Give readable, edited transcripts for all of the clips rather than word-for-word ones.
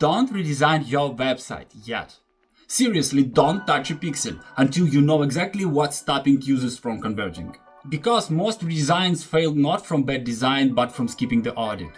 Don't redesign your website yet. Seriously, don't touch a pixel until you know exactly what's stopping users from converging. Because most redesigns fail not from bad design but from skipping the audit.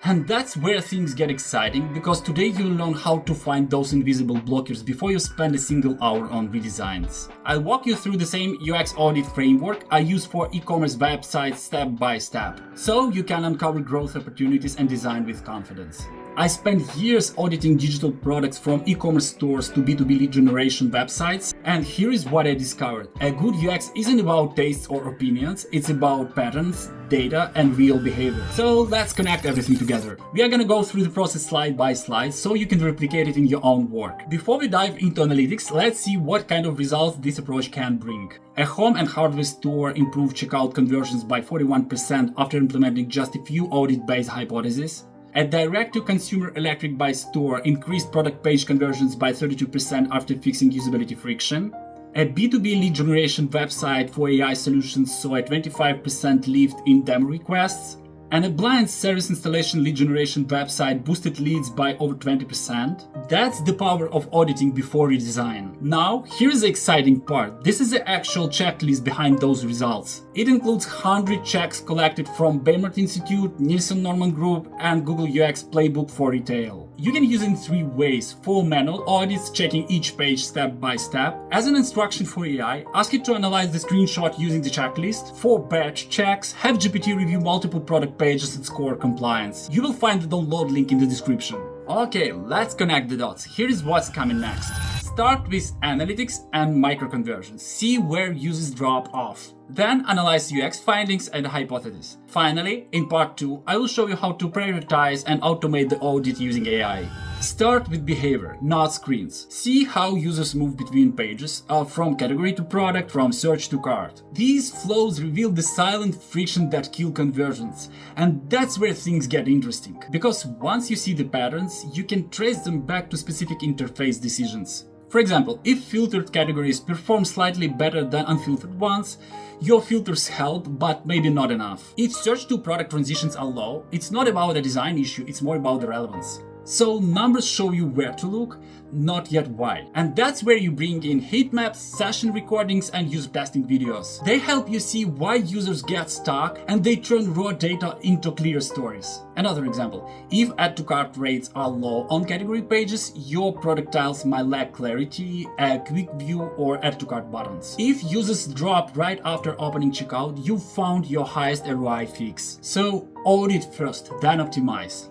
And that's where things get exciting, because today you'll learn how to find those invisible blockers before you spend a single hour on redesigns. I'll walk you through the same UX audit framework I use for e-commerce websites step by step, so you can uncover growth opportunities and design with confidence. I spent years auditing digital products from e-commerce stores to B2B lead generation websites, and here is what I discovered. A good UX isn't about tastes or opinions, it's about patterns, data, and real behavior. So let's connect everything together. We are gonna go through the process slide by slide so you can replicate it in your own work. Before we dive into analytics, let's see what kind of results this approach can bring. A home and hardware store improved checkout conversions by 41% after implementing just a few audit-based hypotheses. A direct-to-consumer electric bike store increased product page conversions by 32% after fixing usability friction. A B2B lead generation website for AI solutions saw a 25% lift in demo requests. And a blind service installation lead generation website boosted leads by over 20%. That's the power of auditing before redesign. Now, here's the exciting part. This is the actual checklist behind those results. It includes 100 checks collected from Baymert Institute, Nielsen Norman Group, and Google UX Playbook for Retail. You can use it in 3 ways: full manual audits, checking each page step by step. As an instruction for AI, ask it to analyze the screenshot using the checklist. For batch checks, have GPT review multiple product pages and score compliance. You will find the download link in the description. Okay, let's connect the dots. Here is what's coming next. Start with analytics and micro-conversions. See where users drop off. Then analyze UX findings and hypotheses. Finally, in part 2, I will show you how to prioritize and automate the audit using AI. Start with behavior, not screens. See how users move between pages, from category to product, from search to cart. These flows reveal the silent friction that kill conversions. And that's where things get interesting. Because once you see the patterns, you can trace them back to specific interface decisions. For example, if filtered categories perform slightly better than unfiltered ones, your filters help, but maybe not enough. If search to product transitions are low, it's not about a design issue, it's more about the relevance. So numbers show you where to look, not yet why. And that's where you bring in heat maps, session recordings, and user testing videos. They help you see why users get stuck, and they turn raw data into clear stories. Another example, if add to cart rates are low on category pages, your product tiles might lack clarity, a quick view, or add to cart buttons. If users drop right after opening checkout, you found your highest ROI fix. So audit first, then optimize.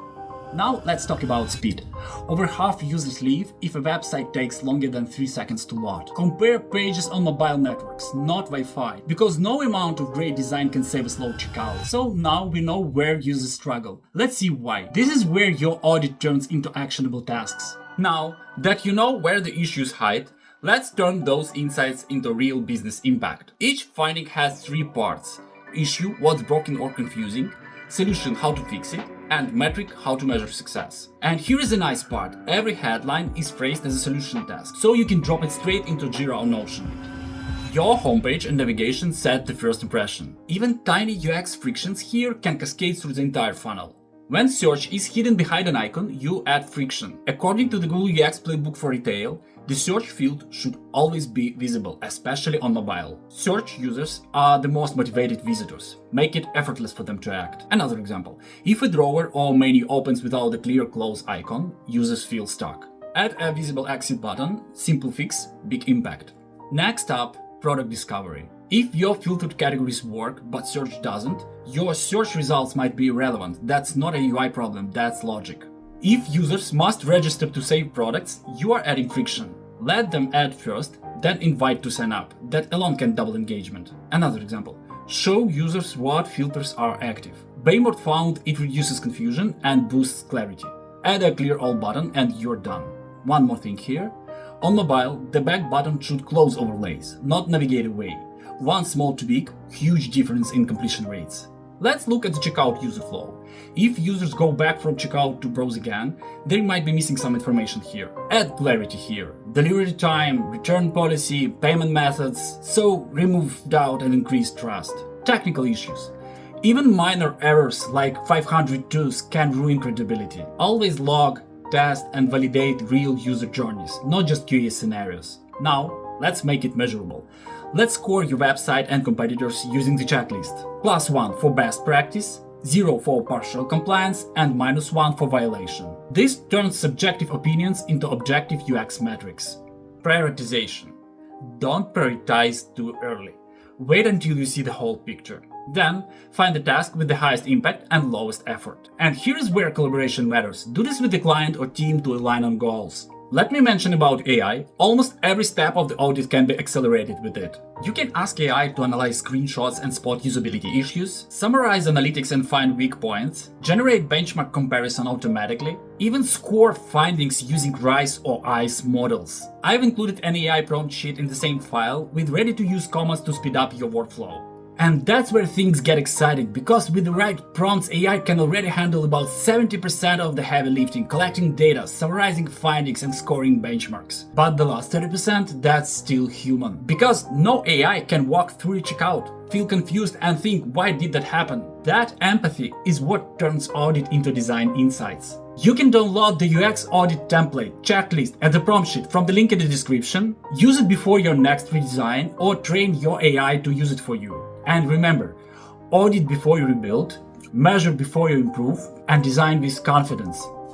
Now let's talk about speed. Over half users leave if a website takes longer than 3 seconds to load. Compare pages on mobile networks, not Wi-Fi, because no amount of great design can save a slow checkout. So now we know where users struggle. Let's see why. This is where your audit turns into actionable tasks. Now that you know where the issues hide, let's turn those insights into real business impact. Each finding has 3 parts: issue, what's broken or confusing; solution, how to fix it; and metric, how to measure success. And here is the nice part. Every headline is phrased as a solution task, so you can drop it straight into Jira or Notion. Your homepage and navigation set the first impression. Even tiny UX frictions here can cascade through the entire funnel. When search is hidden behind an icon, you add friction. According to the Google UX Playbook for Retail, the search field should always be visible, especially on mobile. Search users are the most motivated visitors. Make it effortless for them to act. Another example, if a drawer or menu opens without a clear close icon, users feel stuck. Add a visible exit button, simple fix, big impact. Next up, product discovery. If your filtered categories work but search doesn't, your search results might be irrelevant. That's not a UI problem, that's logic. If users must register to save products, you are adding friction. Let them add first, then invite to sign up. That alone can double engagement. Another example, show users what filters are active. Baymert found it reduces confusion and boosts clarity. Add a clear all button and you're done. One more thing here. On mobile, the back button should close overlays, not navigate away. One small tweak, huge difference in completion rates. Let's look at the checkout user flow. If users go back from checkout to browse again, they might be missing some information here. Add clarity here. Delivery time, return policy, payment methods, so remove doubt and increase trust. Technical issues. Even minor errors like 502s can ruin credibility. Always log, test, and validate real user journeys, not just QA scenarios. Now, let's make it measurable. Let's score your website and competitors using the checklist. +1 for best practice, 0 for partial compliance, and -1 for violation. This turns subjective opinions into objective UX metrics. Prioritization. Don't prioritize too early. Wait until you see the whole picture. Then, find the task with the highest impact and lowest effort. And here's where collaboration matters. Do this with the client or team to align on goals. Let me mention about AI. Almost every step of the audit can be accelerated with it. You can ask AI to analyze screenshots and spot usability issues, summarize analytics and find weak points, generate benchmark comparison automatically, even score findings using RISE or ICE models. I've included an AI prompt sheet in the same file with ready-to-use comments to speed up your workflow. And that's where things get exciting, because with the right prompts, AI can already handle about 70% of the heavy lifting, collecting data, summarizing findings, and scoring benchmarks. But the last 30%, that's still human. Because no AI can walk through a checkout, feel confused, and think, why did that happen? That empathy is what turns audit into design insights. You can download the UX audit template, checklist, and the prompt sheet from the link in the description. Use it before your next redesign or train your AI to use it for you. And remember, audit before you rebuild, measure before you improve, and design with confidence.